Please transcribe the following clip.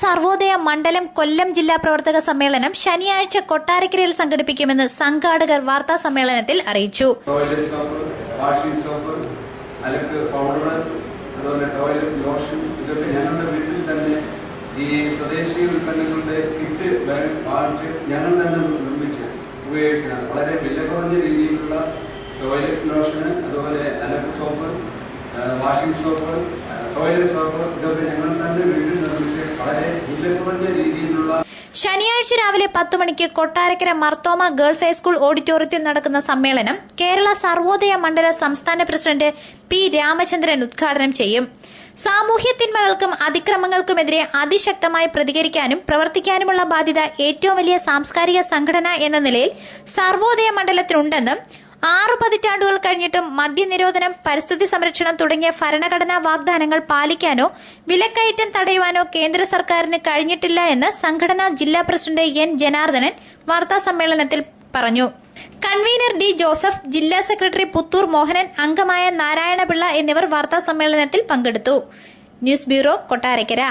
സർവോദയ മണ്ഡലം കൊല്ലം ജില്ലാ പ്രവർത്തക സമ്മേളനം ശനിയാഴ്ച കൊട്ടാരക്കരയിൽ സംഘടിപ്പിക്കുമെന്ന് സംഘാടകർ വാർത്താ സമ്മേളനത്തിൽ അറിയിച്ചു. ഈ സ്വദേശി ഉൽപ്പന്നങ്ങളുടെ കിറ്റ് ഞങ്ങൾ തന്നെ നിർമ്മിച്ച് ഉപയോഗിക്കണം. വളരെ വില കുറഞ്ഞ രീതിയിലുള്ള ടോയ്ലറ്റ് ലോഷന്, അതുപോലെ അലക്ക് soap, washing soap, toilet soap ഇതൊക്കെ ഞങ്ങൾ തന്നെ വീട്ടിൽ നിർമ്മിച്ച് വളരെ വില കുറഞ്ഞ രീതിയിലുള്ള. ശനിയാഴ്ച രാവിലെ 10 മണിക്ക് കൊട്ടാരക്കര മർത്തോമ ഗേൾസ് ഹൈസ്കൂൾ ഓഡിറ്റോറിയത്തിൽ നടക്കുന്ന സമ്മേളനം കേരള സർവോദയ മണ്ഡല സംസ്ഥാന പ്രസിഡന്റ് പി രാമചന്ദ്രൻ ഉദ്ഘാടനം ചെയ്യും. സാമൂഹ്യ തിന്മകൾക്കും അതിക്രമങ്ങൾക്കുമെതിരെ അതിശക്തമായി പ്രതികരിക്കാനും പ്രവർത്തിക്കാനുമുള്ള ബാധ്യത ഏറ്റവും വലിയ സാംസ്കാരിക സംഘടന എന്ന നിലയിൽ സർവോദയ മണ്ഡലത്തിനുണ്ടെന്നും 6 പതിറ്റാണ്ടുകൾ കഴിഞ്ഞിട്ടും മദ്യനിരോധനം, പരിസ്ഥിതി സംരക്ഷണം തുടങ്ങിയ ഭരണഘടനാ വാഗ്ദാനങ്ങൾ പാലിക്കാനോ വിലക്കയറ്റം തടയുവാനോ കേന്ദ്ര സർക്കാരിന് കഴിഞ്ഞിട്ടില്ല എന്ന് സംഘടനാ ജില്ലാ പ്രസിഡന്റ് എൻ ജനാർദ്ദനൻ വാർത്താസമ്മേളനത്തിൽ പറഞ്ഞു. കൺവീനർ ഡി ജോസഫ്, ജില്ലാ സെക്രട്ടറി പുത്തൂർ മോഹനൻ, അംഗമായ നാരായണപിള്ള എന്നിവർ വാർത്താസമ്മേളനത്തിൽ പങ്കെടുത്തു. News bureau, Kottarakkara.